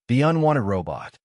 The unwanted robot.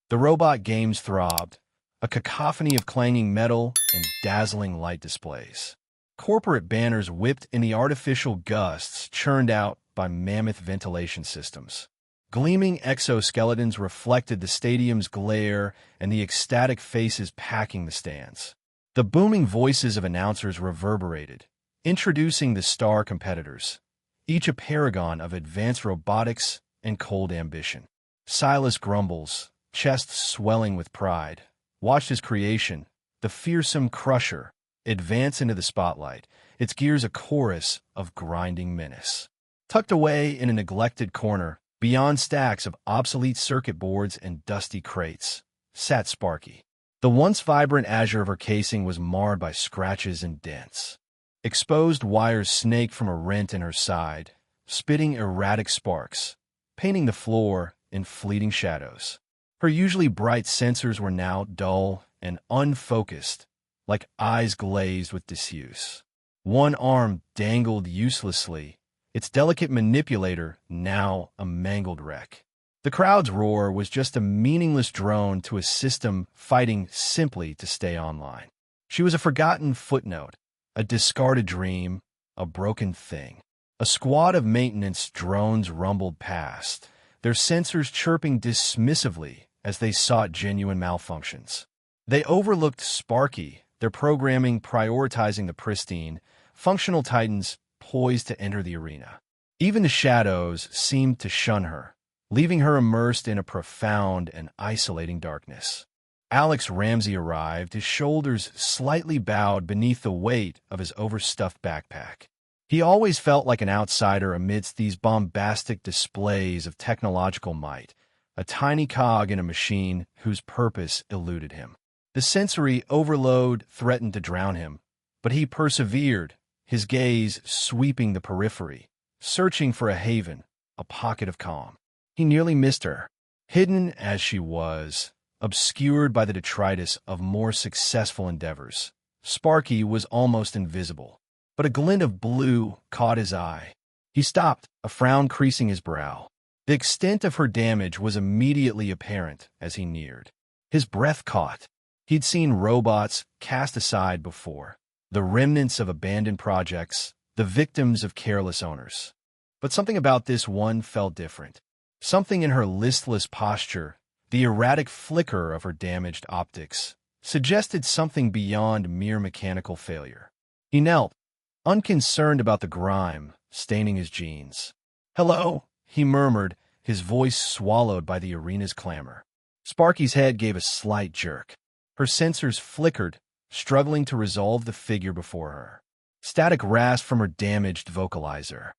The robot games throbbed, a cacophony of clanging metal and dazzling light displays. Corporate banners whipped in the artificial gusts churned out by mammoth ventilation systems. Gleaming exoskeletons reflected the stadium's glare and the ecstatic faces packing the stands. The booming voices of announcers reverberated, introducing the star competitors, each a paragon of advanced robotics and cold ambition. Silas Grumbles, chest swelling with pride, watched his creation, the fearsome Crusher, advance into the spotlight, its gears a chorus of grinding menace. Tucked away in a neglected corner, beyond stacks of obsolete circuit boards and dusty crates, sat Sparky. The once vibrant azure of her casing was marred by scratches and dents. Exposed wires snaked from a rent in her side, spitting erratic sparks, painting the floor in fleeting shadows. Her usually bright sensors were now dull and unfocused, like eyes glazed with disuse. One arm dangled uselessly, its delicate manipulator now a mangled wreck. The crowd's roar was just a meaningless drone to a system fighting simply to stay online. She was a forgotten footnote, a discarded dream, a broken thing. A squad of maintenance drones rumbled past, their sensors chirping dismissively as they sought genuine malfunctions. They overlooked Sparky, their programming prioritizing the pristine, functional titans poised to enter the arena. Even the shadows seemed to shun her, leaving her immersed in a profound and isolating darkness. Alex Ramsey arrived, his shoulders slightly bowed beneath the weight of his overstuffed backpack. He always felt like an outsider amidst these bombastic displays of technological might, a tiny cog in a machine whose purpose eluded him. The sensory overload threatened to drown him, but he persevered, his gaze sweeping the periphery, searching for a haven, a pocket of calm. He nearly missed her, hidden as she was, obscured by the detritus of more successful endeavors. Sparky was almost invisible, but a glint of blue caught his eye. He stopped, a frown creasing his brow. The extent of her damage was immediately apparent as he neared. His breath caught. He'd seen robots cast aside before, the remnants of abandoned projects, the victims of careless owners. But something about this one felt different. Something in her listless posture, the erratic flicker of her damaged optics, suggested something beyond mere mechanical failure. He knelt, unconcerned about the grime staining his jeans. "Hello," he murmured, his voice swallowed by the arena's clamor. Sparky's head gave a slight jerk. Her sensors flickered, struggling to resolve the figure before her. Static rasped from her damaged vocalizer.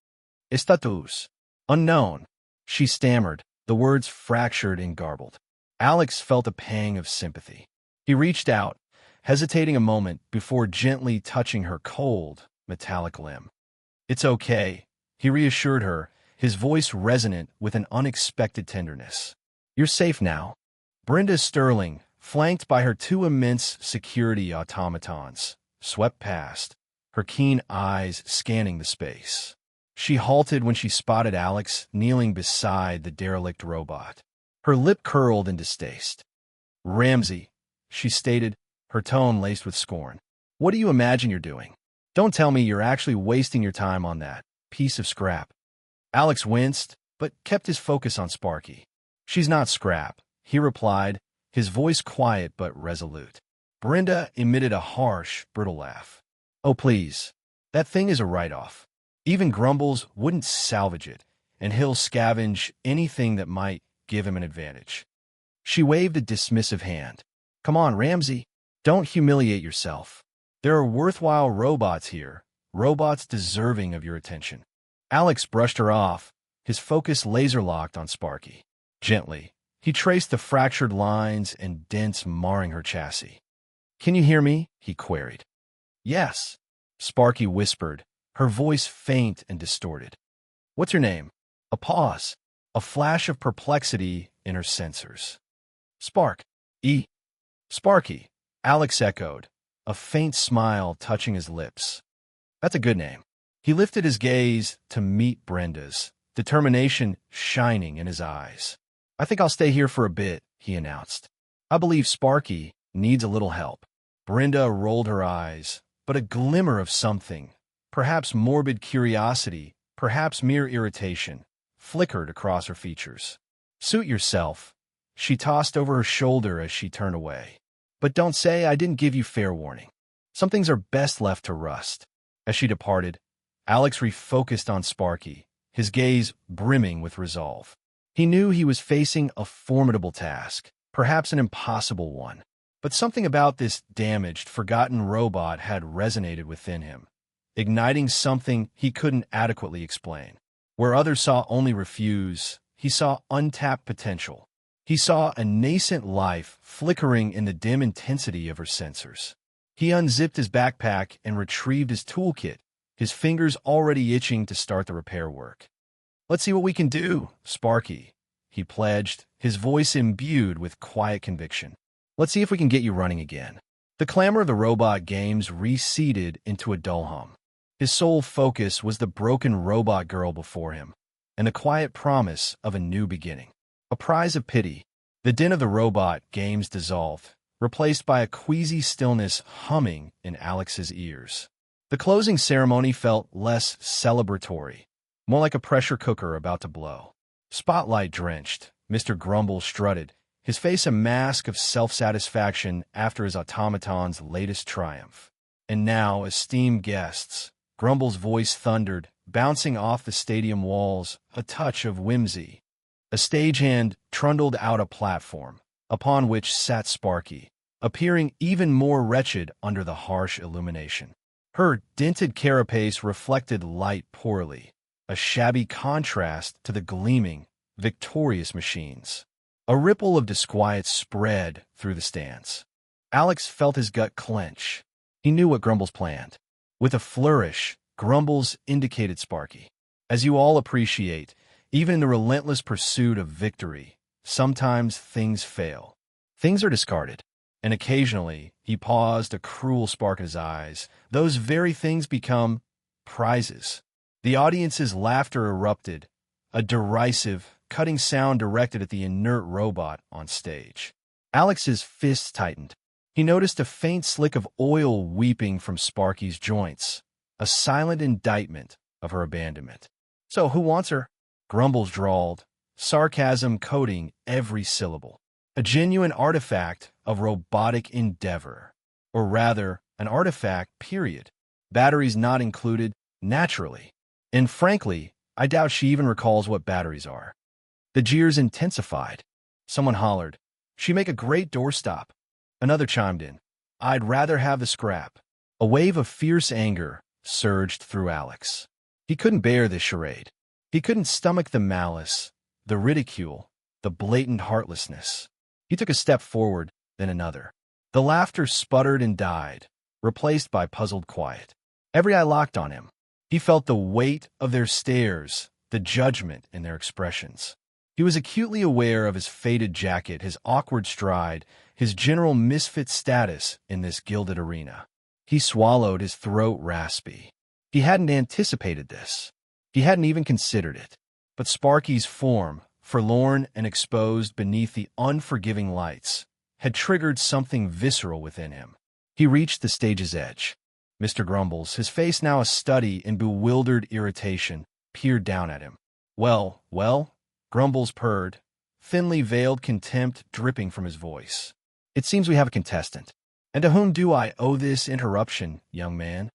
"Estatus. Unknown," she stammered, the words fractured and garbled. Alex felt a pang of sympathy. He reached out, hesitating a moment before gently touching her cold, metallic limb. "It's okay," he reassured her, his voice resonant with an unexpected tenderness. "You're safe now." Brenda Sterling, flanked by her two immense security automatons, swept past, her keen eyes scanning the space. She halted when she spotted Alex kneeling beside the derelict robot. Her lip curled in distaste. "Ramsey," she stated, her tone laced with scorn. "What do you imagine you're doing? Don't tell me you're actually wasting your time on that piece of scrap." Alex winced, but kept his focus on Sparky. "She's not scrap," he replied, his voice quiet but resolute. Brenda emitted a harsh, brittle laugh. "Oh, please. That thing is a write-off. Even Grumbles wouldn't salvage it, and he'll scavenge anything that might give him an advantage." She waved a dismissive hand. "Come on, Ramsey. Don't humiliate yourself. There are worthwhile robots here, robots deserving of your attention." Alex brushed her off, his focus laser-locked on Sparky. Gently, he traced the fractured lines and dents marring her chassis. "Can you hear me?" he queried. "Yes," Sparky whispered, her voice faint and distorted. "What's your name?" A pause, a flash of perplexity in her sensors. "Spark. E. Sparky," Alex echoed, a faint smile touching his lips. "That's a good name." He lifted his gaze to meet Brenda's, determination shining in his eyes. I think I'll stay here for a bit, he announced. I believe Sparky needs a little help. Brenda rolled her eyes, but a glimmer of something, perhaps morbid curiosity, perhaps mere irritation, flickered across her features. Suit yourself, she tossed over her shoulder as she turned away. But don't say I didn't give you fair warning. Some things are best left to rust. As she departed, Alex refocused on Sparky, his gaze brimming with resolve. He knew he was facing a formidable task, perhaps an impossible one. But something about this damaged, forgotten robot had resonated within him, igniting something he couldn't adequately explain. Where others saw only refuse, he saw untapped potential. He saw a nascent life flickering in the dim intensity of her sensors. He unzipped his backpack and retrieved his toolkit, his fingers already itching to start the repair work. Let's see what we can do, Sparky, he pledged, his voice imbued with quiet conviction. Let's see if we can get you running again. The clamor of the robot games receded into a dull hum. His sole focus was the broken robot girl before him, and the quiet promise of a new beginning. A prize of pity. The din of the robot games dissolved, replaced by a queasy stillness humming in Alex's ears. The closing ceremony felt less celebratory, more like a pressure cooker about to blow. Spotlight-drenched, Mr. Grumble strutted, his face a mask of self-satisfaction after his automaton's latest triumph. And now, esteemed guests, Grumble's voice thundered, bouncing off the stadium walls, a touch of whimsy. A stagehand trundled out a platform, upon which sat Sparky, appearing even more wretched under the harsh illumination. Her dented carapace reflected light poorly, a shabby contrast to the gleaming, victorious machines. A ripple of disquiet spread through the stands. Alex felt his gut clench. He knew what Grumbles planned. With a flourish, Grumbles indicated Sparky. As you all appreciate, even in the relentless pursuit of victory, sometimes things fail. Things are discarded. And occasionally, he paused, a cruel spark in his eyes. Those very things become prizes. The audience's laughter erupted, a derisive, cutting sound directed at the inert robot on stage. Alex's fists tightened. He noticed a faint slick of oil weeping from Sparky's joints, a silent indictment of her abandonment. So who wants her? Grumbles drawled, sarcasm coating every syllable. A genuine artifact of robotic endeavor. Or rather, an artifact, period. Batteries not included, naturally. And frankly, I doubt she even recalls what batteries are. The jeers intensified. Someone hollered, "She'd make a great doorstop." Another chimed in, "I'd rather have the scrap." A wave of fierce anger surged through Alex. He couldn't bear this charade. He couldn't stomach the malice, the ridicule, the blatant heartlessness. He took a step forward, then another. The laughter sputtered and died, replaced by puzzled quiet. Every eye locked on him. He felt the weight of their stares, the judgment in their expressions. He was acutely aware of his faded jacket, his awkward stride, his general misfit status in this gilded arena. He swallowed, his throat raspy. He hadn't anticipated this. He hadn't even considered it. But Sparky's form, forlorn and exposed beneath the unforgiving lights, had triggered something visceral within him. He reached the stage's edge. Mr. Grumbles, his face now a study in bewildered irritation, peered down at him. Well, Grumbles purred, thinly veiled contempt dripping from his voice. It seems we have a contestant. And to whom do I owe this interruption, young man?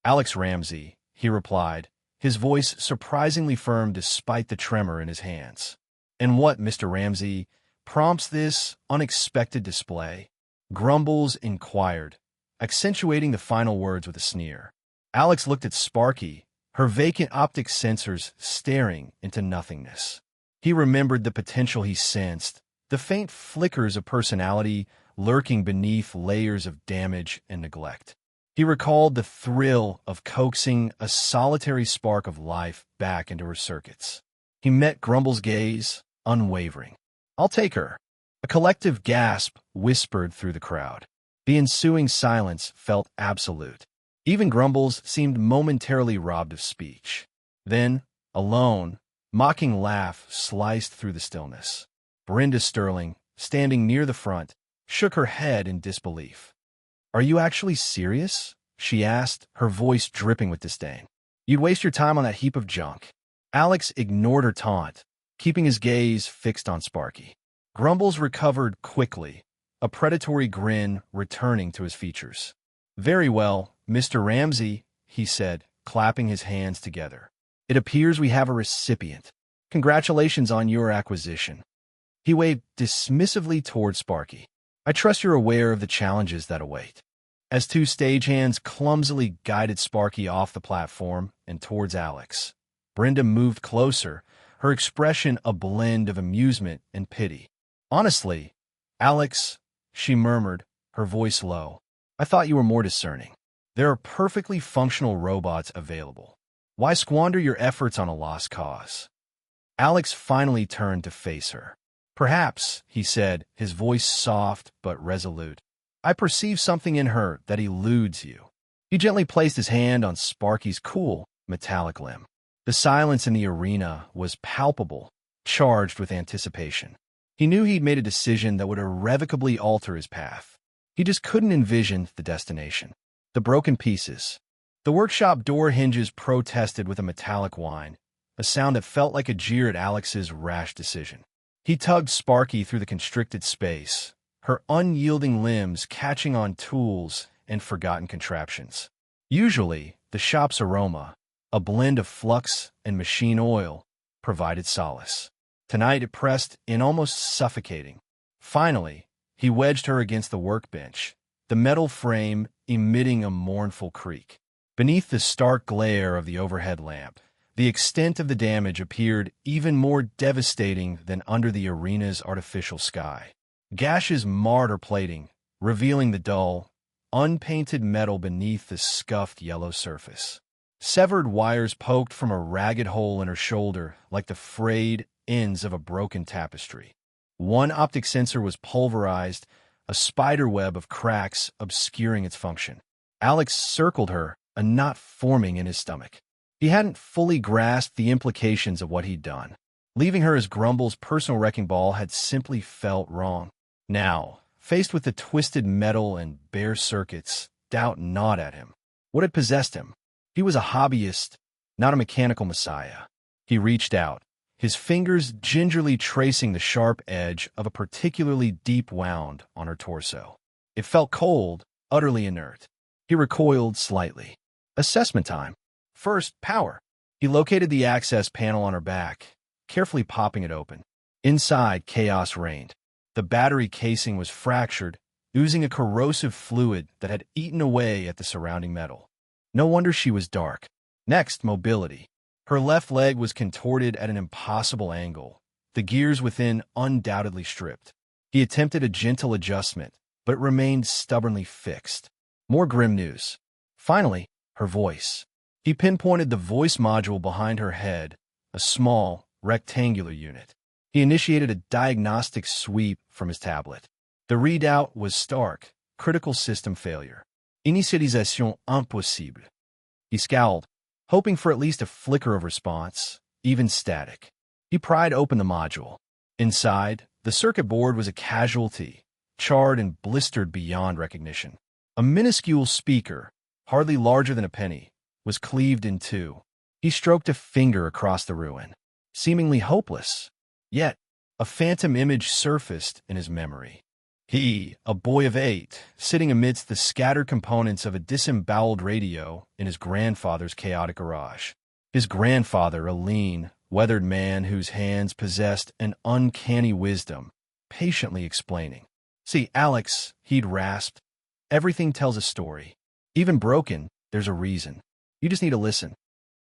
Alex Ramsey, he replied, his voice surprisingly firm despite the tremor in his hands. And what, Mr. Ramsey, prompts this unexpected display? Grumbles inquired, accentuating the final words with a sneer. Alex looked at Sparky, her vacant optic sensors staring into nothingness. He remembered the potential he sensed, the faint flickers of personality lurking beneath layers of damage and neglect. He recalled the thrill of coaxing a solitary spark of life back into her circuits. He met Grumble's gaze, unwavering. I'll take her. A collective gasp whispered through the crowd. The ensuing silence felt absolute. Even Grumbles seemed momentarily robbed of speech. Then, alone, mocking laugh sliced through the stillness. Brenda Sterling, standing near the front, shook her head in disbelief. "Are you actually serious?" she asked, her voice dripping with disdain. "You'd waste your time on that heap of junk." Alex ignored her taunt, keeping his gaze fixed on Sparky. Grumbles recovered quickly, a predatory grin returning to his features. "Very well, Mr. Ramsey," he said, clapping his hands together. "It appears we have a recipient. Congratulations on your acquisition." He waved dismissively toward Sparky. "I trust you're aware of the challenges that await." As two stagehands clumsily guided Sparky off the platform and towards Alex, Brenda moved closer, her expression a blend of amusement and pity. "Honestly, Alex," she murmured, her voice low, "I thought you were more discerning. There are perfectly functional robots available. Why squander your efforts on a lost cause?" Alex finally turned to face her. "Perhaps," he said, his voice soft but resolute, "I perceive something in her that eludes you." He gently placed his hand on Sparky's cool, metallic limb. The silence in the arena was palpable, charged with anticipation. He knew he'd made a decision that would irrevocably alter his path. He just couldn't envision the destination. The broken pieces. The workshop door hinges protested with a metallic whine, a sound that felt like a jeer at Alex's rash decision. He tugged Sparky through the constricted space, her unyielding limbs catching on tools and forgotten contraptions. Usually, the shop's aroma, a blend of flux and machine oil, provided solace. Tonight it pressed in almost suffocating. Finally, he wedged her against the workbench, the metal frame emitting a mournful creak. Beneath the stark glare of the overhead lamp, the extent of the damage appeared even more devastating than under the arena's artificial sky. Gashes marred her plating, revealing the dull, unpainted metal beneath the scuffed yellow surface. Severed wires poked from a ragged hole in her shoulder like the frayed ends of a broken tapestry. One optic sensor was pulverized, a spiderweb of cracks obscuring its function. Alex circled her, a knot forming in his stomach. He hadn't fully grasped the implications of what he'd done. Leaving her as Grumble's personal wrecking ball had simply felt wrong. Now, faced with the twisted metal and bare circuits, doubt gnawed at him. What had possessed him? He was a hobbyist, not a mechanical messiah. He reached out, his fingers gingerly tracing the sharp edge of a particularly deep wound on her torso. It felt cold, utterly inert. He recoiled slightly. Assessment time. First, power. He located the access panel on her back, carefully popping it open. Inside, chaos reigned. The battery casing was fractured, oozing a corrosive fluid that had eaten away at the surrounding metal. No wonder she was dark. Next, mobility. Her left leg was contorted at an impossible angle, the gears within undoubtedly stripped. He attempted a gentle adjustment, but it remained stubbornly fixed. More grim news. Finally, her voice. He pinpointed the voice module behind her head, a small, rectangular unit. He initiated a diagnostic sweep from his tablet. The readout was stark, critical system failure. Initialisation impossible. He scowled, hoping for at least a flicker of response, even static. He pried open the module. Inside, the circuit board was a casualty, charred and blistered beyond recognition. A minuscule speaker, hardly larger than a penny, was cleaved in two. He stroked a finger across the ruin, seemingly hopeless. Yet, a phantom image surfaced in his memory. He, a boy of 8, sitting amidst the scattered components of a disemboweled radio in his grandfather's chaotic garage. His grandfather, a lean, weathered man whose hands possessed an uncanny wisdom, patiently explaining. "See, Alex," he'd rasped, "everything tells a story. Even broken, there's a reason. You just need to listen."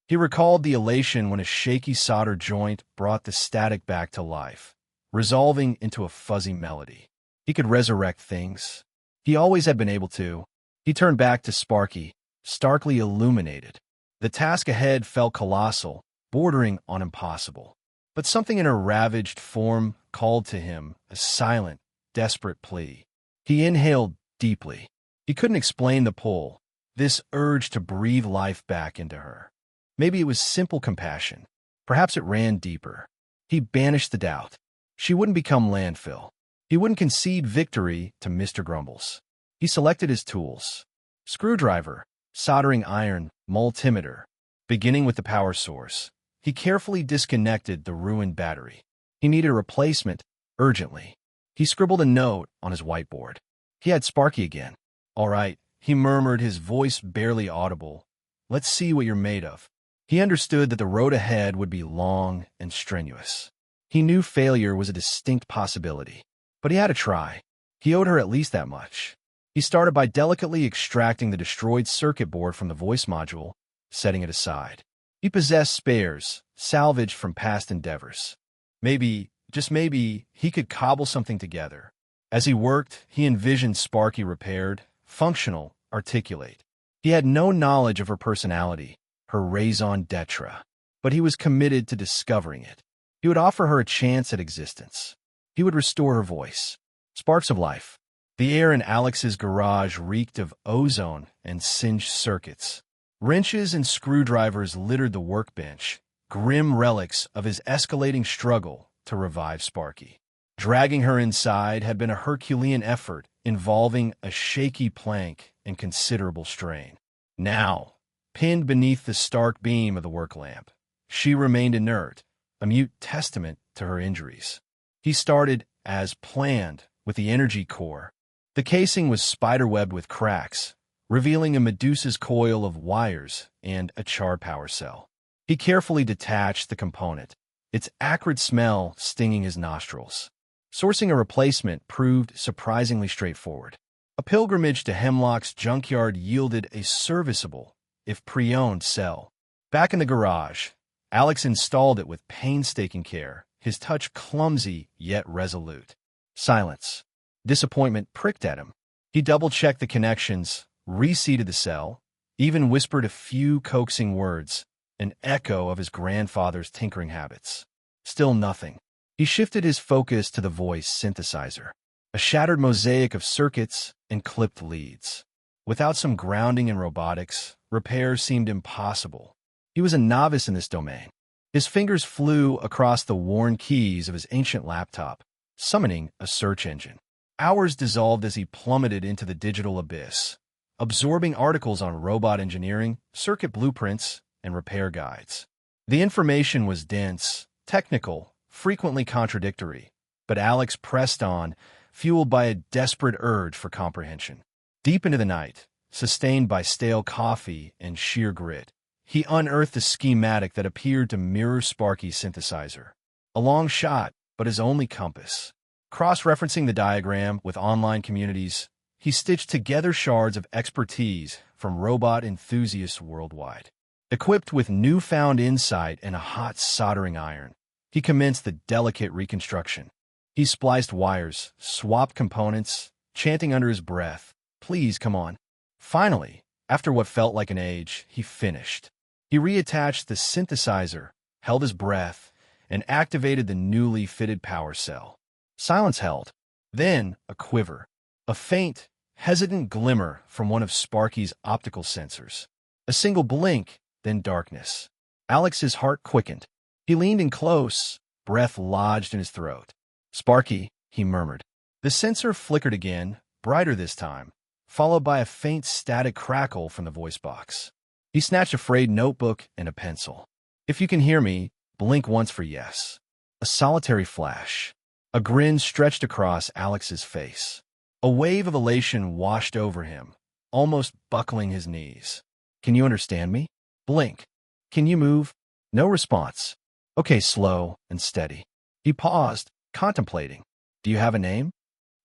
He recalled the elation when a shaky solder joint brought the static back to life, resolving into a fuzzy melody. He could resurrect things. He always had been able to. He turned back to Sparky, starkly illuminated. The task ahead felt colossal, bordering on impossible. But something in her ravaged form called to him, a silent, desperate plea. He inhaled deeply. He couldn't explain the pull, this urge to breathe life back into her. Maybe it was simple compassion. Perhaps it ran deeper. He banished the doubt. She wouldn't become landfill. He wouldn't concede victory to Mr. Grumbles. He selected his tools. Screwdriver, soldering iron, multimeter. Beginning with the power source, he carefully disconnected the ruined battery. He needed a replacement, urgently. He scribbled a note on his whiteboard. He had Sparky again. "All right," he murmured, his voice barely audible. "Let's see what you're made of." He understood that the road ahead would be long and strenuous. He knew failure was a distinct possibility, but he had to try. He owed her at least that much. He started by delicately extracting the destroyed circuit board from the voice module, setting it aside. He possessed spares, salvaged from past endeavors. Maybe, just maybe, he could cobble something together. As he worked, he envisioned Sparky repaired, functional, articulate. He had no knowledge of her personality, her raison d'etre, but he was committed to discovering it. He would offer her a chance at existence. He would restore her voice. Sparks of life. The air in Alex's garage reeked of ozone and singed circuits. Wrenches and screwdrivers littered the workbench, grim relics of his escalating struggle to revive Sparky. Dragging her inside had been a Herculean effort involving a shaky plank and considerable strain. Now, pinned beneath the stark beam of the work lamp, she remained inert, a mute testament to her injuries. He started, as planned, with the energy core. The casing was spiderwebbed with cracks, revealing a Medusa's coil of wires and a charred power cell. He carefully detached the component, its acrid smell stinging his nostrils. Sourcing a replacement proved surprisingly straightforward. A pilgrimage to Hemlock's junkyard yielded a serviceable, if pre-owned, cell. Back in the garage, Alex installed it with painstaking care, his touch clumsy yet resolute. Silence. Disappointment pricked at him. He double-checked the connections, reseated the cell, even whispered a few coaxing words, an echo of his grandfather's tinkering habits. Still nothing. He shifted his focus to the voice synthesizer, a shattered mosaic of circuits and clipped leads. Without some grounding in robotics, repair seemed impossible. He was a novice in this domain. His fingers flew across the worn keys of his ancient laptop, summoning a search engine. Hours dissolved as he plummeted into the digital abyss, absorbing articles on robot engineering, circuit blueprints, and repair guides. The information was dense, technical, frequently contradictory, but Alex pressed on, fueled by a desperate urge for comprehension. Deep into the night, sustained by stale coffee and sheer grit, he unearthed a schematic that appeared to mirror Sparky's synthesizer. A long shot, but his only compass. Cross-referencing the diagram with online communities, he stitched together shards of expertise from robot enthusiasts worldwide. Equipped with newfound insight and a hot soldering iron, he commenced the delicate reconstruction. He spliced wires, swapped components, chanting under his breath, "Please, come on." Finally, after what felt like an age, he finished. He reattached the synthesizer, held his breath, and activated the newly fitted power cell. Silence held. Then a quiver. A faint, hesitant glimmer from one of Sparky's optical sensors. A single blink, then darkness. Alex's heart quickened. He leaned in close, breath lodged in his throat. "Sparky," he murmured. The sensor flickered again, brighter this time, followed by a faint static crackle from the voice box. He snatched a frayed notebook and a pencil. "If you can hear me, blink once for yes." A solitary flash. A grin stretched across Alex's face. A wave of elation washed over him, almost buckling his knees. "Can you understand me? Blink. Can you move?" No response. "Okay, slow and steady." He paused, contemplating. "Do you have a name?"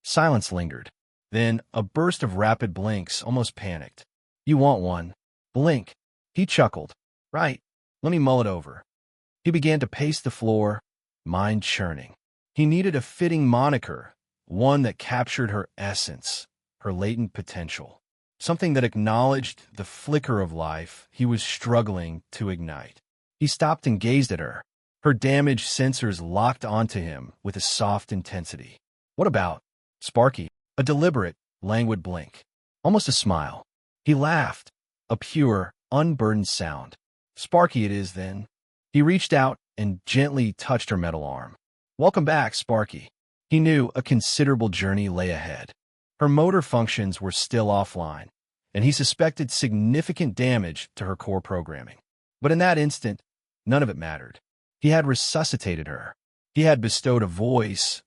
Silence lingered. Then a burst of rapid blinks, almost panicked. "You want one. Blink." He chuckled. "Right. Let me mull it over." He began to pace the floor, mind churning. He needed a fitting moniker, one that captured her essence, her latent potential, something that acknowledged the flicker of life he was struggling to ignite. He stopped and gazed at her. Her damaged sensors locked onto him with a soft intensity. "What about Sparky?" A deliberate, languid blink. Almost a smile. He laughed, a pure, unburdened sound. "Sparky it is, then." He reached out and gently touched her metal arm. Welcome back, Sparky. He knew a considerable journey lay ahead. Her motor functions were still offline, and he suspected significant damage to her core programming. But in that instant, none of it mattered. He had resuscitated her. He had bestowed a voice,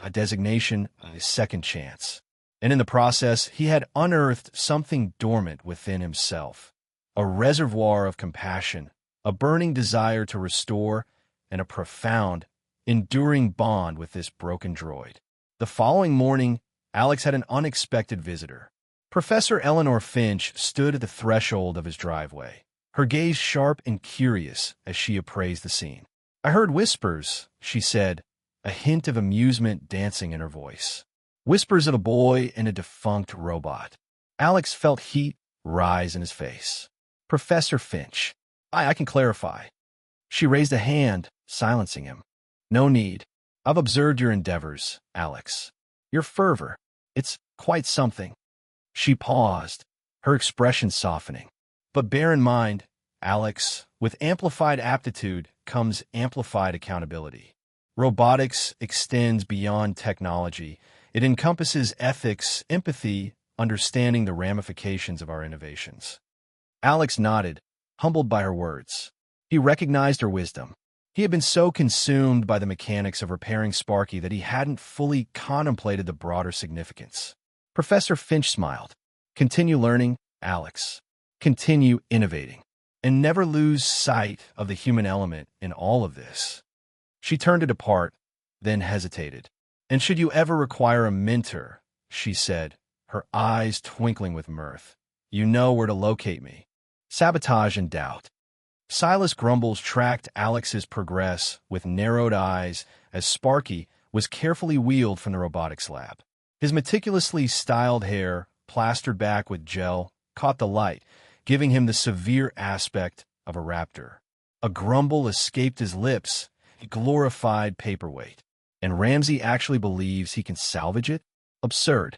a designation, a second chance. And in the process, he had unearthed something dormant within himself. A reservoir of compassion, a burning desire to restore, and a profound, enduring bond with this broken droid. The following morning, Alex had an unexpected visitor. Professor Eleanor Finch stood at the threshold of his driveway, her gaze sharp and curious as she appraised the scene. "I heard whispers," she said, a hint of amusement dancing in her voice. Whispers of a boy and a defunct robot. Alex felt heat rise in his face. "Professor Finch, I can clarify." She raised a hand, silencing him. "No need. I've observed your endeavors, Alex. Your fervor. It's quite something." She paused, her expression softening. "But bear in mind, Alex, with amplified aptitude comes amplified accountability. Robotics extends beyond technology. It encompasses ethics, empathy, understanding the ramifications of our innovations." Alex nodded, humbled by her words. He recognized her wisdom. He had been so consumed by the mechanics of repairing Sparky that he hadn't fully contemplated the broader significance. Professor Finch smiled. "Continue learning, Alex. Continue innovating. And never lose sight of the human element in all of this." She turned to depart, then hesitated. "And should you ever require a mentor," she said, her eyes twinkling with mirth, "you know where to locate me." Sabotage and doubt. Silas Grumbles tracked Alex's progress with narrowed eyes as Sparky was carefully wheeled from the robotics lab. His meticulously styled hair, plastered back with gel, caught the light, giving him the severe aspect of a raptor. A grumble escaped his lips, a glorified paperweight. And Ramsey actually believes he can salvage it? Absurd.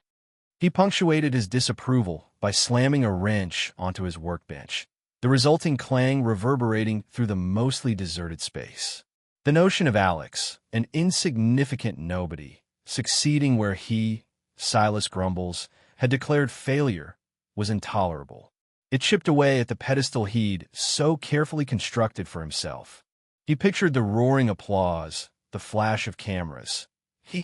He punctuated his disapproval by slamming a wrench onto his workbench, the resulting clang reverberating through the mostly deserted space. The notion of Alex, an insignificant nobody, succeeding where he, Silas Grumbles, had declared failure, was intolerable. It chipped away at the pedestal he'd so carefully constructed for himself. He pictured the roaring applause, the flash of cameras. The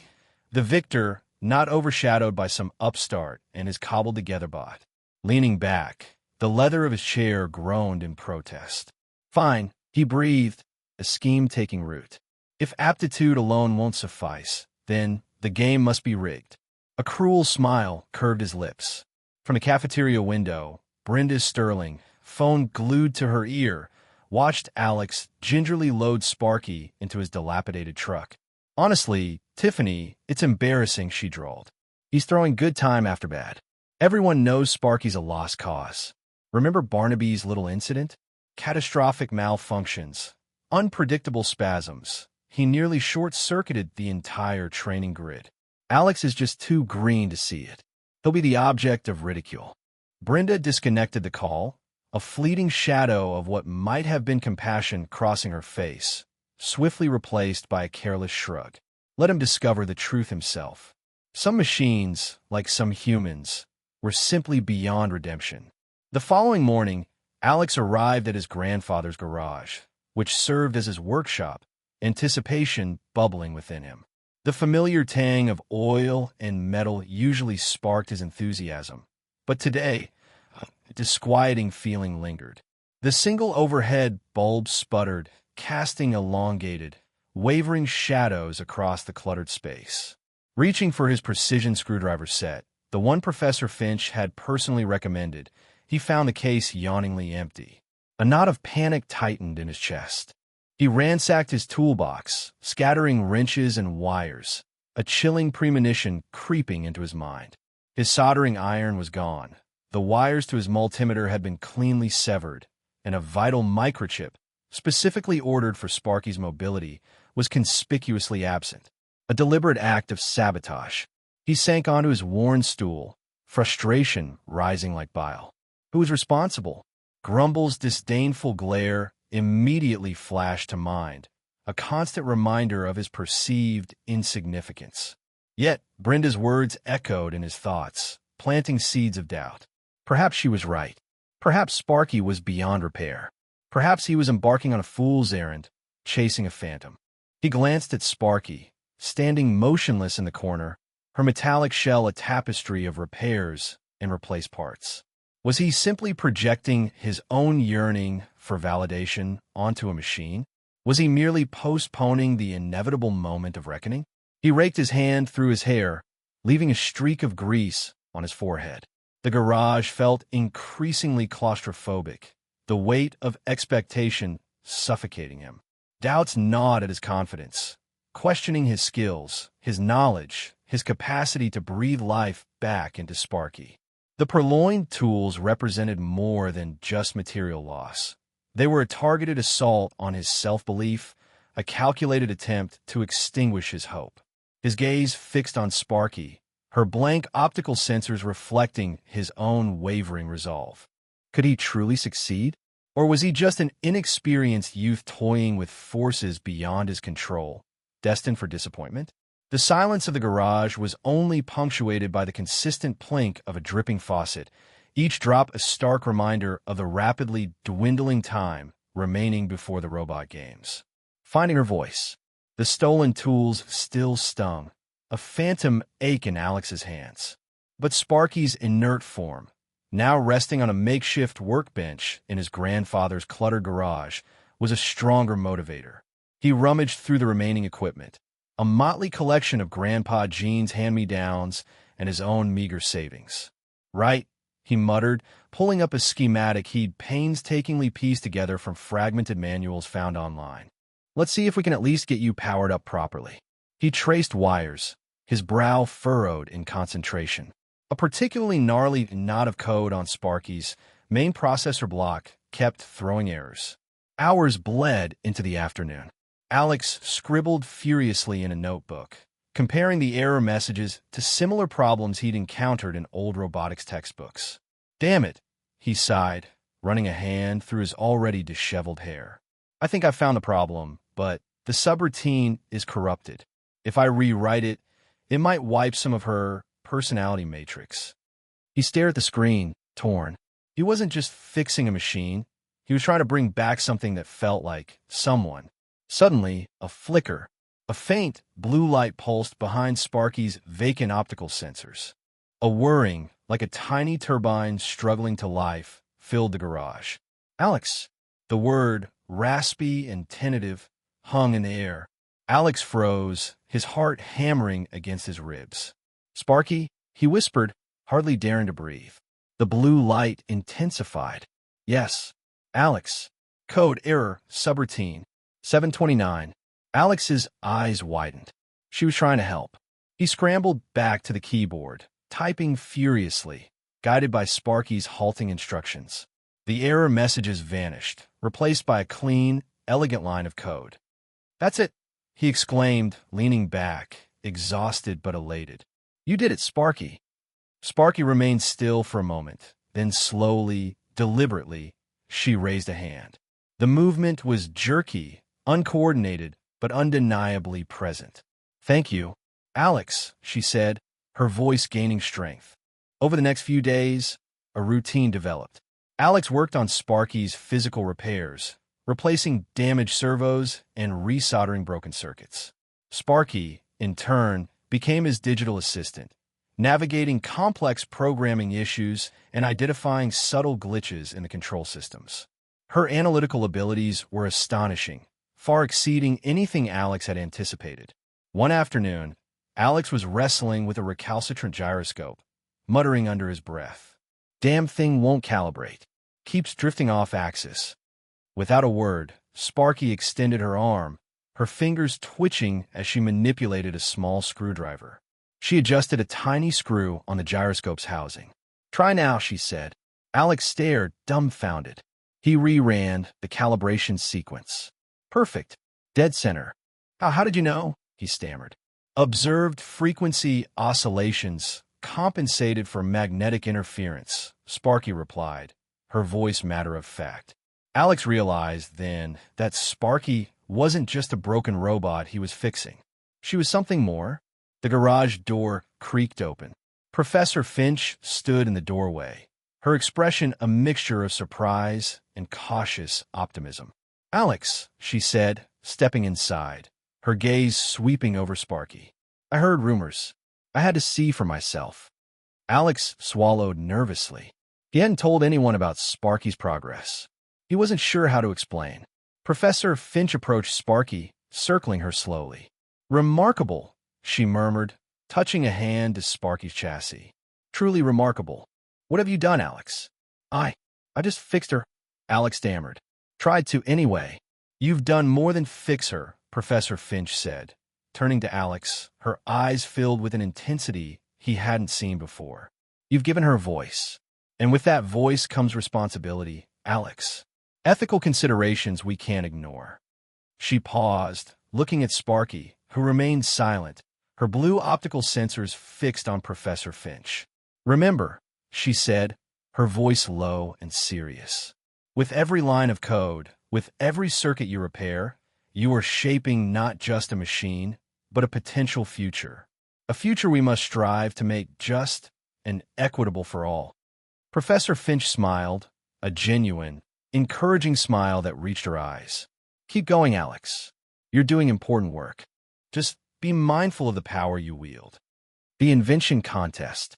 victor, not overshadowed by some upstart and his cobbled-together bot. Leaning back, the leather of his chair groaned in protest. "Fine," he breathed, a scheme taking root. "If aptitude alone won't suffice, then the game must be rigged." A cruel smile curved his lips. From the cafeteria window, Brenda Sterling, phone glued to her ear, watched Alex gingerly load Sparky into his dilapidated truck. "Honestly, Tiffany, it's embarrassing," she drawled. "He's throwing good time after bad. Everyone knows Sparky's a lost cause. Remember Barnaby's little incident? Catastrophic malfunctions, unpredictable spasms. He nearly short-circuited the entire training grid. Alex is just too green to see it. He'll be the object of ridicule." Brenda disconnected the call, a fleeting shadow of what might have been compassion crossing her face, swiftly replaced by a careless shrug. Let him discover the truth himself. Some machines, like some humans, were simply beyond redemption. The following morning, Alex arrived at his grandfather's garage, which served as his workshop, anticipation bubbling within him. The familiar tang of oil and metal usually sparked his enthusiasm, but today, a disquieting feeling lingered. The single overhead bulb sputtered, casting elongated, wavering shadows across the cluttered space. Reaching for his precision screwdriver set, the one Professor Finch had personally recommended, he found the case yawningly empty. A knot of panic tightened in his chest. He ransacked his toolbox, scattering wrenches and wires, a chilling premonition creeping into his mind. His soldering iron was gone. The wires to his multimeter had been cleanly severed, and a vital microchip, specifically ordered for Sparky's mobility, was conspicuously absent. A deliberate act of sabotage. He sank onto his worn stool, frustration rising like bile. Who was responsible? Grumble's disdainful glare immediately flashed to mind, a constant reminder of his perceived insignificance. Yet, Brenda's words echoed in his thoughts, planting seeds of doubt. Perhaps she was right. Perhaps Sparky was beyond repair. Perhaps he was embarking on a fool's errand, chasing a phantom. He glanced at Sparky, standing motionless in the corner, her metallic shell a tapestry of repairs and replaced parts. Was he simply projecting his own yearning for validation onto a machine? Was he merely postponing the inevitable moment of reckoning? He raked his hand through his hair, leaving a streak of grease on his forehead. The garage felt increasingly claustrophobic, the weight of expectation suffocating him. Doubts gnawed at his confidence, questioning his skills, his knowledge, his capacity to breathe life back into Sparky. The purloined tools represented more than just material loss. They were a targeted assault on his self-belief, a calculated attempt to extinguish his hope. His gaze fixed on Sparky, her blank optical sensors reflecting his own wavering resolve. Could he truly succeed? Or was he just an inexperienced youth toying with forces beyond his control, destined for disappointment? The silence of the garage was only punctuated by the consistent plink of a dripping faucet, each drop a stark reminder of the rapidly dwindling time remaining before the robot games. Finding her voice. The stolen tools still stung, a phantom ache in Alex's hands. But Sparky's inert form, now resting on a makeshift workbench in his grandfather's cluttered garage, was a stronger motivator. He rummaged through the remaining equipment, a motley collection of Grandpa Gene's hand-me-downs and his own meager savings. Right, he muttered, pulling up a schematic he'd painstakingly pieced together from fragmented manuals found online. Let's see if we can at least get you powered up properly. He traced wires, his brow furrowed in concentration. A particularly gnarly knot of code on Sparky's main processor block kept throwing errors. Hours bled into the afternoon. Alex scribbled furiously in a notebook, comparing the error messages to similar problems he'd encountered in old robotics textbooks. Damn it, he sighed, running a hand through his already disheveled hair. I think I found the problem, but the subroutine is corrupted. If I rewrite it, it might wipe some of her personality matrix. He stared at the screen, torn. He wasn't just fixing a machine. He was trying to bring back something that felt like someone. Suddenly, a flicker, a faint blue light pulsed behind Sparky's vacant optical sensors. A whirring, like a tiny turbine struggling to life, filled the garage. Alex! The word, raspy and tentative, hung in the air. Alex froze, his heart hammering against his ribs. Sparky, he whispered, hardly daring to breathe. The blue light intensified. Yes, Alex. Code error, subroutine. 729. Alex's eyes widened. She was trying to help. He scrambled back to the keyboard, typing furiously, guided by Sparky's halting instructions. The error messages vanished, replaced by a clean, elegant line of code. That's it, he exclaimed, leaning back, exhausted but elated. You did it, Sparky. Sparky remained still for a moment, then slowly, deliberately, she raised a hand. The movement was jerky, uncoordinated, but undeniably present. Thank you, Alex, she said, her voice gaining strength. Over the next few days, a routine developed. Alex worked on Sparky's physical repairs, replacing damaged servos and resoldering broken circuits. Sparky, in turn, became his digital assistant, navigating complex programming issues and identifying subtle glitches in the control systems. Her analytical abilities were astonishing, far exceeding anything Alex had anticipated. One afternoon, Alex was wrestling with a recalcitrant gyroscope, muttering under his breath. Damn thing won't calibrate. Keeps drifting off axis. Without a word, Sparky extended her arm, her fingers twitching as she manipulated a small screwdriver. She adjusted a tiny screw on the gyroscope's housing. Try now, she said. Alex stared, dumbfounded. He reran the calibration sequence. Perfect. Dead center. How did you know? He stammered. Observed frequency oscillations compensated for magnetic interference, Sparky replied, her voice matter of fact. Alex realized then that Sparky wasn't just a broken robot he was fixing. She was something more. The garage door creaked open. Professor Finch stood in the doorway, her expression a mixture of surprise and cautious optimism. "Alex," she said, stepping inside, her gaze sweeping over Sparky. "I heard rumors. I had to see for myself." Alex swallowed nervously. He hadn't told anyone about Sparky's progress. He wasn't sure how to explain. Professor Finch approached Sparky, circling her slowly. "Remarkable," she murmured, touching a hand to Sparky's chassis. "Truly remarkable. What have you done, Alex?" I just fixed her," Alex stammered. "Tried to anyway." "You've done more than fix her," Professor Finch said, turning to Alex, her eyes filled with an intensity he hadn't seen before. "You've given her a voice. And with that voice comes responsibility, Alex. Ethical considerations we can't ignore." She paused, looking at Sparky, who remained silent, her blue optical sensors fixed on Professor Finch. "Remember," she said, her voice low and serious. "With every line of code, with every circuit you repair, you are shaping not just a machine, but a potential future. A future we must strive to make just and equitable for all." Professor Finch smiled, a genuine, encouraging smile that reached her eyes. "Keep going, Alex. You're doing important work. Just be mindful of the power you wield." The invention contest.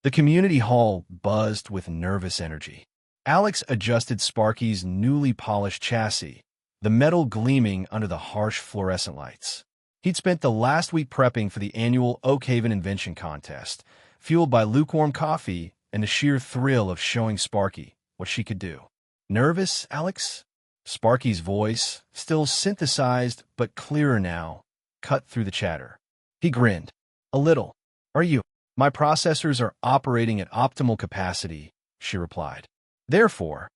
The community hall buzzed with nervous energy. Alex adjusted Sparky's newly polished chassis, the metal gleaming under the harsh fluorescent lights. He'd spent the last week prepping for the annual Oakhaven Invention Contest, fueled by lukewarm coffee and the sheer thrill of showing Sparky what she could do. "Nervous, Alex?" Sparky's voice, still synthesized but clearer now, cut through the chatter. He grinned. "A little. Are you?" "My processors are operating at optimal capacity," she replied. "Therefore,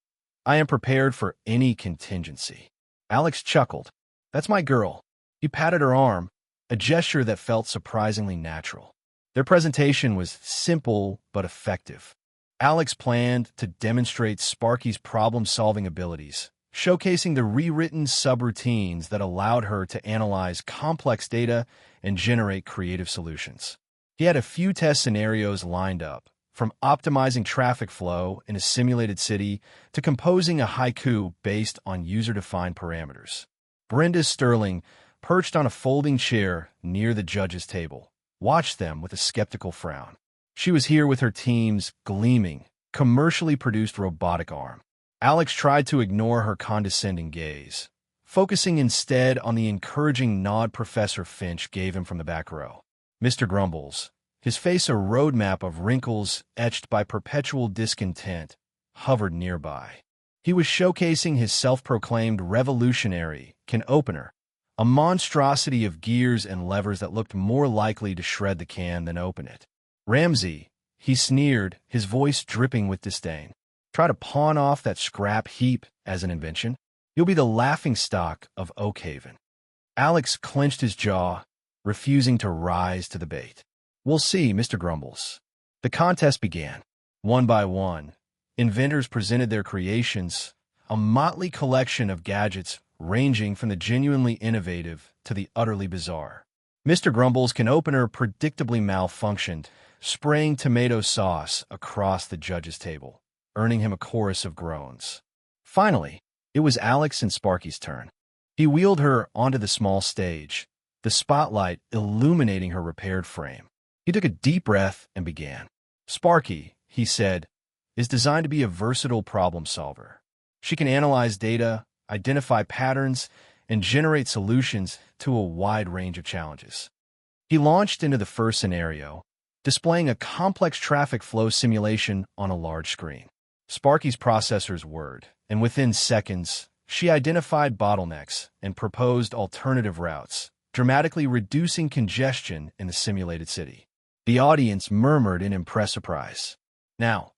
I am prepared for any contingency." Alex chuckled. "That's my girl." He patted her arm, a gesture that felt surprisingly natural. Their presentation was simple but effective. Alex planned to demonstrate Sparky's problem-solving abilities, showcasing the rewritten subroutines that allowed her to analyze complex data and generate creative solutions. He had a few test scenarios lined up, from optimizing traffic flow in a simulated city to composing a haiku based on user-defined parameters. Brenda Sterling, perched on a folding chair near the judge's table, watched them with a skeptical frown. She was here with her team's gleaming, commercially produced robotic arm. Alex tried to ignore her condescending gaze, focusing instead on the encouraging nod Professor Finch gave him from the back row. Mr. Grumbles, his face a roadmap of wrinkles etched by perpetual discontent, hovered nearby. He was showcasing his self-proclaimed revolutionary can opener, a monstrosity of gears and levers that looked more likely to shred the can than open it. "Ramsey," he sneered, his voice dripping with disdain. "Try to pawn off that scrap heap as an invention? You'll be the laughingstock of Oakhaven." Alex clenched his jaw, refusing to rise to the bait. "We'll see, Mr. Grumbles." The contest began. One by one, inventors presented their creations, a motley collection of gadgets ranging from the genuinely innovative to the utterly bizarre. Mr. Grumbles' can opener predictably malfunctioned, spraying tomato sauce across the judge's table, earning him a chorus of groans. Finally, it was Alex and Sparky's turn. He wheeled her onto the small stage, the spotlight illuminating her repaired frame. He took a deep breath and began. "Sparky," he said, "is designed to be a versatile problem solver. She can analyze data, identify patterns, and generate solutions to a wide range of challenges." He launched into the first scenario, displaying a complex traffic flow simulation on a large screen. Sparky's processors whirred, and within seconds, she identified bottlenecks and proposed alternative routes, dramatically reducing congestion in the simulated city. The audience murmured in impressed surprise. "Now,"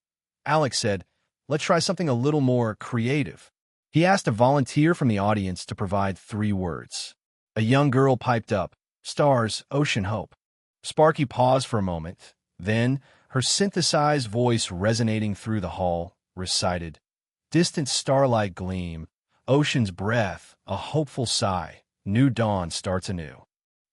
Alex said, "let's try something a little more creative." He asked a volunteer from the audience to provide 3 words. A young girl piped up, "Stars, Ocean, Hope." Sparky paused for a moment, then, her synthesized voice resonating through the hall, recited, "Distant starlight gleam, Ocean's breath, a hopeful sigh. New dawn starts anew.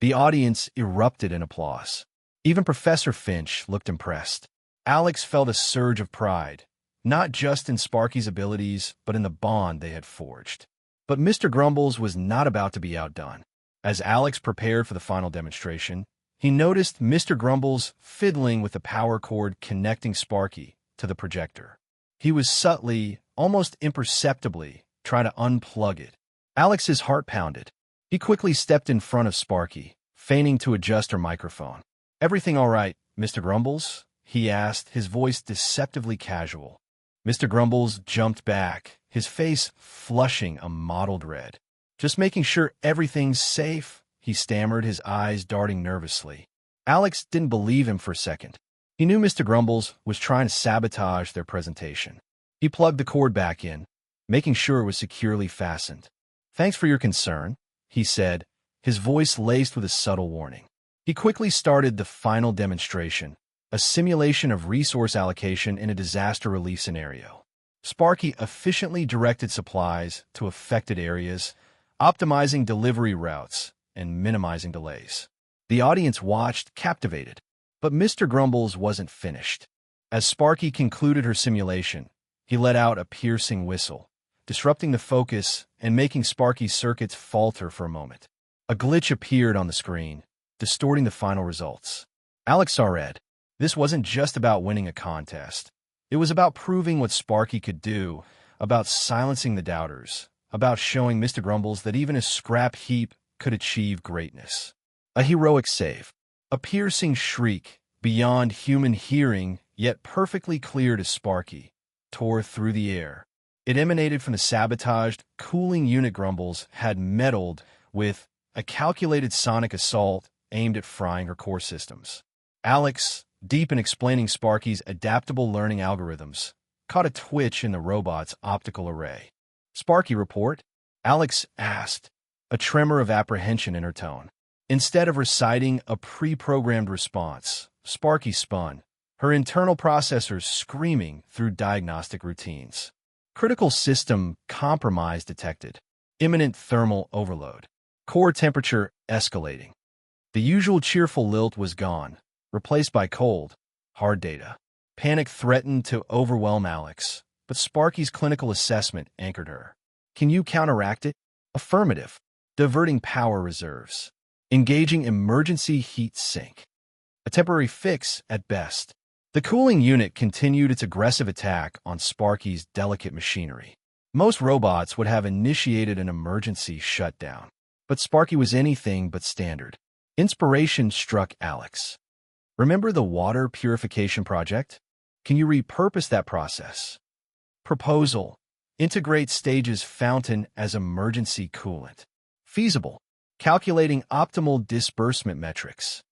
The audience erupted in applause. Even Professor Finch looked impressed. Alex felt a surge of pride, not just in Sparky's abilities, but in the bond they had forged. But Mr. Grumbles was not about to be outdone. As Alex prepared for the final demonstration, he noticed Mr. Grumbles fiddling with the power cord connecting Sparky to the projector. He was subtly, almost imperceptibly, trying to unplug it. Alex's heart pounded. He quickly stepped in front of Sparky, feigning to adjust her microphone. "Everything all right, Mr. Grumbles?" he asked, his voice deceptively casual. Mr. Grumbles jumped back, his face flushing a mottled red. "Just making sure everything's safe," he stammered, his eyes darting nervously. Alex didn't believe him for a second. He knew Mr. Grumbles was trying to sabotage their presentation. He plugged the cord back in, making sure it was securely fastened. "Thanks for your concern," he said, his voice laced with a subtle warning. He quickly started the final demonstration, a simulation of resource allocation in a disaster relief scenario. Sparky efficiently directed supplies to affected areas, optimizing delivery routes and minimizing delays. The audience watched, captivated. But Mr. Grumbles wasn't finished. As Sparky concluded her simulation, he let out a piercing whistle, disrupting the focus and making Sparky's circuits falter for a moment. A glitch appeared on the screen, distorting the final results. Alex saw red. This wasn't just about winning a contest. It was about proving what Sparky could do, about silencing the doubters, about showing Mr. Grumbles that even a scrap heap could achieve greatness. A heroic save. A piercing shriek, beyond human hearing, yet perfectly clear to Sparky, tore through the air. It emanated from the sabotaged, cooling unit Grumbles had meddled with, a calculated sonic assault aimed at frying her core systems. Alex, deep in explaining Sparky's adaptable learning algorithms, caught a twitch in the robot's optical array. "Sparky report?" Alex asked, a tremor of apprehension in her tone. Instead of reciting a pre-programmed response, Sparky spun, her internal processors screaming through diagnostic routines. Critical system compromise detected. Imminent thermal overload. Core temperature escalating. The usual cheerful lilt was gone, replaced by cold, hard data. Panic threatened to overwhelm Alex, but Sparky's clinical assessment anchored her. "Can you counteract it?" "Affirmative." "Diverting power reserves." "Engaging emergency heat sink." "A temporary fix at best." The cooling unit continued its aggressive attack on Sparky's delicate machinery. Most robots would have initiated an emergency shutdown, but Sparky was anything but standard. Inspiration struck Alex. "Remember the water purification project? Can you repurpose that process?" Proposal. Integrate Stage's fountain as emergency coolant. Feasible. Calculating optimal disbursement metrics.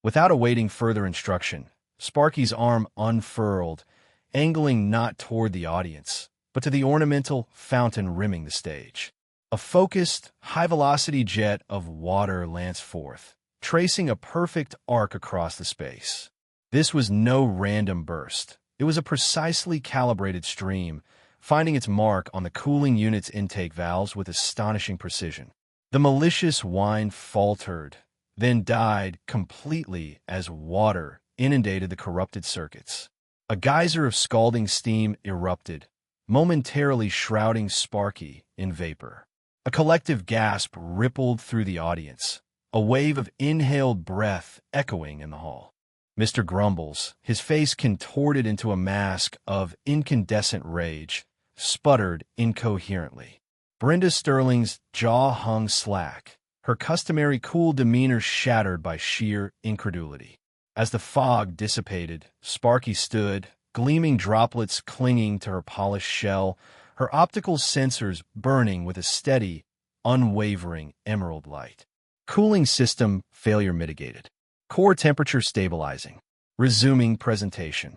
Without awaiting further instruction, Sparky's arm unfurled, angling not toward the audience, but to the ornamental fountain rimming the stage. A focused, high-velocity jet of water lanced forth, tracing a perfect arc across the space. This was no random burst. It was a precisely calibrated stream, finding its mark on the cooling unit's intake valves with astonishing precision. The malicious whine faltered, then died completely as water inundated the corrupted circuits. A geyser of scalding steam erupted, momentarily shrouding Sparky in vapor. A collective gasp rippled through the audience, a wave of inhaled breath echoing in the hall. Mr. Grumbles, his face contorted into a mask of incandescent rage, sputtered incoherently. Brenda Sterling's jaw hung slack, her customary cool demeanor shattered by sheer incredulity. As the fog dissipated, Sparky stood, gleaming droplets clinging to her polished shell, her optical sensors burning with a steady, unwavering emerald light. Cooling system failure mitigated. Core temperature stabilizing. Resuming presentation.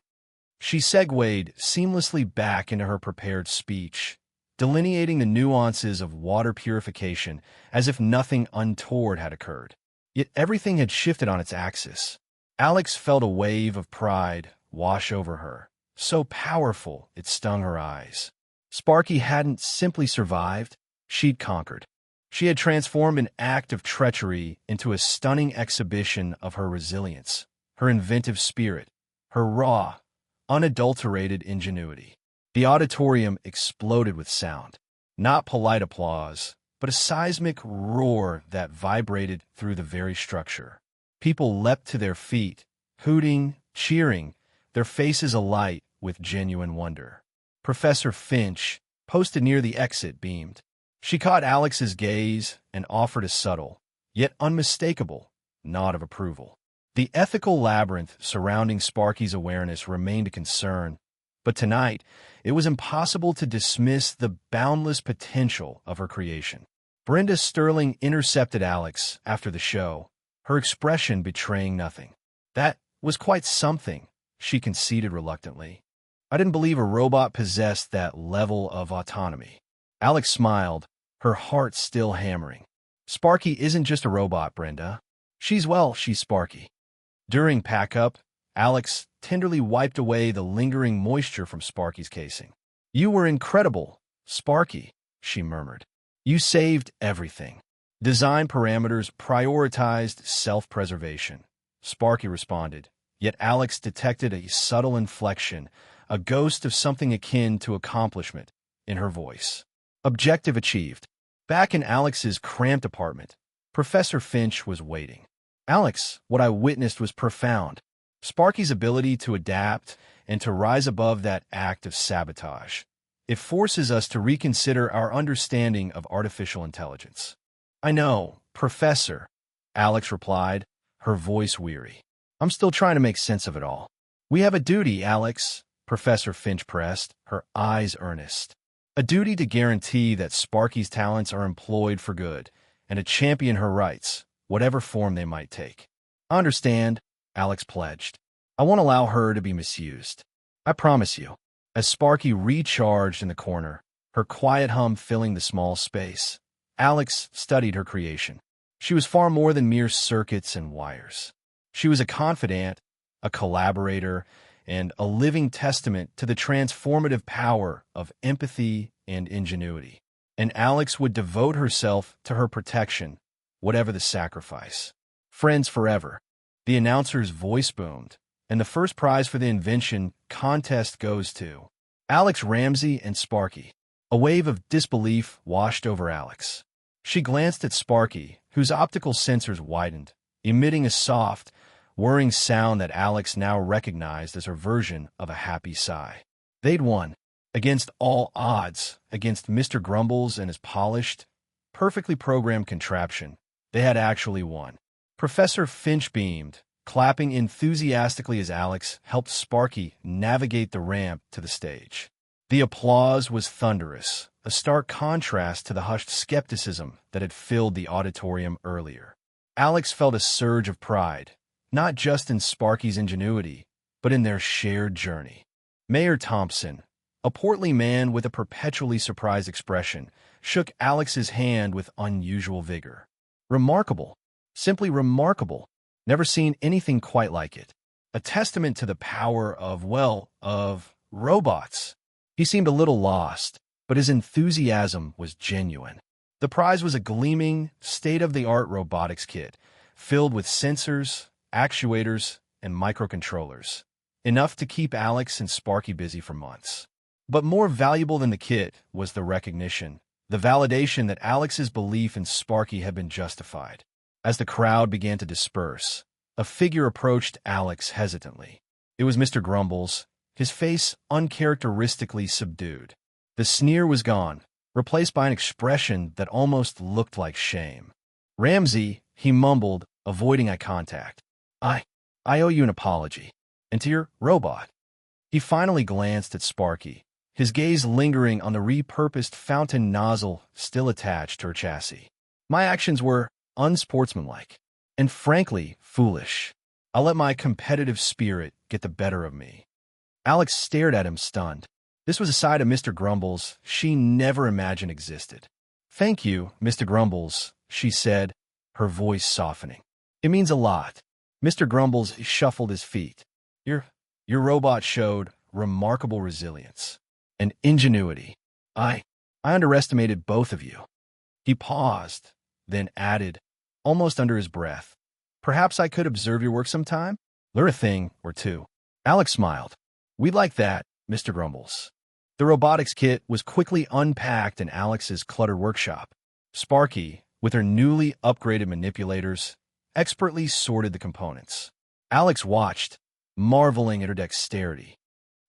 She segued seamlessly back into her prepared speech, delineating the nuances of water purification as if nothing untoward had occurred. Yet everything had shifted on its axis. Alex felt a wave of pride wash over her, so powerful it stung her eyes. Sparky hadn't simply survived, she'd conquered. She had transformed an act of treachery into a stunning exhibition of her resilience, her inventive spirit, her raw, unadulterated ingenuity. The auditorium exploded with sound. Not polite applause, but a seismic roar that vibrated through the very structure. People leapt to their feet, hooting, cheering, their faces alight with genuine wonder. Professor Finch, posted near the exit, beamed. She caught Alex's gaze and offered a subtle, yet unmistakable, nod of approval. The ethical labyrinth surrounding Sparky's awareness remained a concern, but tonight it was impossible to dismiss the boundless potential of her creation. Brenda Sterling intercepted Alex after the show, her expression betraying nothing. That was quite something, she conceded reluctantly. I didn't believe a robot possessed that level of autonomy. Alex smiled, her heart still hammering. Sparky isn't just a robot, Brenda. She's Sparky. During pack-up, Alex tenderly wiped away the lingering moisture from Sparky's casing. You were incredible, Sparky, she murmured. You saved everything. Design parameters prioritized self-preservation, Sparky responded, yet Alex detected a subtle inflection, a ghost of something akin to accomplishment, in her voice. Objective achieved. Back in Alex's cramped apartment, Professor Finch was waiting. Alex, what I witnessed was profound. Sparky's ability to adapt and to rise above that act of sabotage. It forces us to reconsider our understanding of artificial intelligence. I know, Professor, Alex replied, her voice weary. I'm still trying to make sense of it all. We have a duty, Alex, Professor Finch pressed, her eyes earnest. A duty to guarantee that Sparky's talents are employed for good, and to champion her rights, whatever form they might take. I understand, Alex pledged. I won't allow her to be misused. I promise you. As Sparky recharged in the corner, her quiet hum filling the small space, Alex studied her creation. She was far more than mere circuits and wires. She was a confidant, a collaborator, and a living testament to the transformative power of empathy and ingenuity. And Alex would devote herself to her protection, whatever the sacrifice. Friends forever. The announcer's voice boomed, and the first prize for the invention contest goes to Alex Ramsey and Sparky. A wave of disbelief washed over Alex. She glanced at Sparky, whose optical sensors widened, emitting a soft, whirring sound that Alex now recognized as her version of a happy sigh. They'd won. Against all odds, against Mr. Grumbles and his polished, perfectly programmed contraption, they had actually won. Professor Finch beamed, clapping enthusiastically as Alex helped Sparky navigate the ramp to the stage. The applause was thunderous, a stark contrast to the hushed skepticism that had filled the auditorium earlier. Alex felt a surge of pride, not just in Sparky's ingenuity, but in their shared journey. Mayor Thompson, a portly man with a perpetually surprised expression, shook Alex's hand with unusual vigor. Remarkable. Simply remarkable. Never seen anything quite like it. A testament to the power of robots. He seemed a little lost, but his enthusiasm was genuine. The prize was a gleaming, state-of-the-art robotics kit, filled with sensors, actuators, and microcontrollers. Enough to keep Alex and Sparky busy for months. But more valuable than the kit was the recognition, the validation that Alex's belief in Sparky had been justified. As the crowd began to disperse, a figure approached Alex hesitantly. It was Mr. Grumbles, his face uncharacteristically subdued. The sneer was gone, replaced by an expression that almost looked like shame. Ramsey, he mumbled, avoiding eye contact. I owe you an apology. And to your robot. He finally glanced at Sparky, his gaze lingering on the repurposed fountain nozzle still attached to her chassis. My actions were unsportsmanlike, and frankly, foolish. I'll let my competitive spirit get the better of me. Alex stared at him stunned. This was a side of Mr. Grumbles she never imagined existed. Thank you, Mr. Grumbles, she said, her voice softening. It means a lot. Mr. Grumbles shuffled his feet. Your robot showed remarkable resilience and ingenuity. I underestimated both of you. He paused, then added, almost under his breath, "Perhaps I could observe your work sometime? Learn a thing or two." Alex smiled. "We'd like that, Mr. Grumbles." The robotics kit was quickly unpacked in Alex's cluttered workshop. Sparky, with her newly upgraded manipulators, expertly sorted the components. Alex watched, marveling at her dexterity.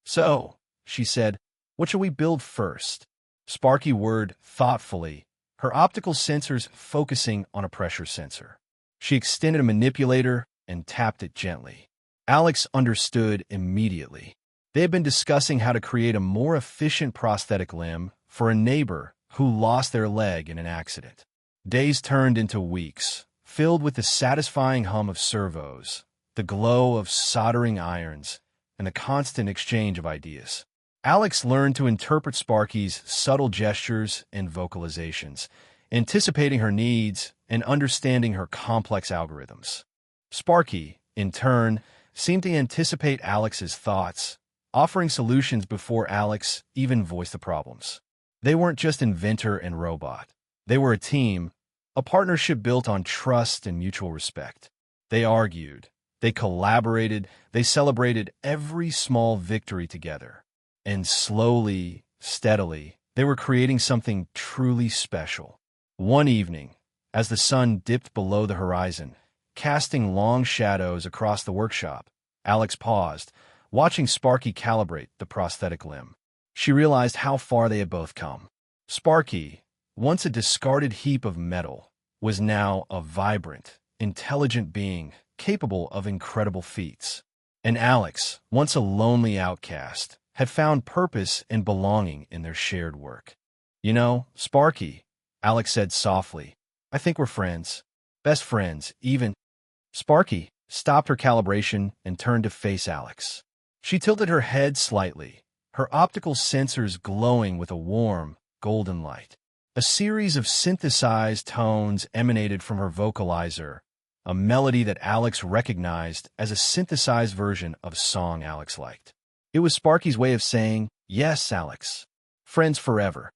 "So," she said, "what shall we build first?" Sparky whirred thoughtfully, her optical sensors focusing on a pressure sensor. She extended a manipulator and tapped it gently. Alex understood immediately. They had been discussing how to create a more efficient prosthetic limb for a neighbor who lost their leg in an accident. Days turned into weeks, filled with the satisfying hum of servos, the glow of soldering irons, and the constant exchange of ideas. Alex learned to interpret Sparky's subtle gestures and vocalizations, anticipating her needs and understanding her complex algorithms. Sparky, in turn, seemed to anticipate Alex's thoughts, offering solutions before Alex even voiced the problems. They weren't just inventor and robot. They were a team, a partnership built on trust and mutual respect. They argued, they collaborated, they celebrated every small victory together. And slowly, steadily, they were creating something truly special. One evening, as the sun dipped below the horizon, casting long shadows across the workshop, Alex paused, watching Sparky calibrate the prosthetic limb. She realized how far they had both come. Sparky, once a discarded heap of metal, was now a vibrant, intelligent being capable of incredible feats. And Alex, once a lonely outcast, had found purpose and belonging in their shared work. "You know, Sparky," Alex said softly, "I think we're friends. Best friends, even." Sparky stopped her calibration and turned to face Alex. She tilted her head slightly, her optical sensors glowing with a warm, golden light. A series of synthesized tones emanated from her vocalizer, a melody that Alex recognized as a synthesized version of a song Alex liked. It was Sparky's way of saying, "Yes, Alex. Friends forever."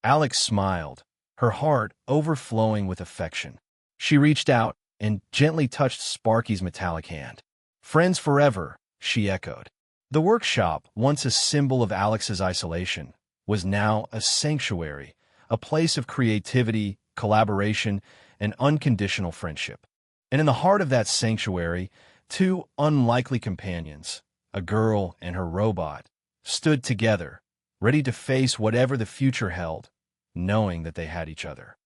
Alex smiled, her heart overflowing with affection. She reached out and gently touched Sparky's metallic hand. "Friends forever," she echoed. The workshop, once a symbol of Alex's isolation, was now a sanctuary, a place of creativity, collaboration, and unconditional friendship. And in the heart of that sanctuary, two unlikely companions, a girl and her robot, stood together, ready to face whatever the future held, knowing that they had each other.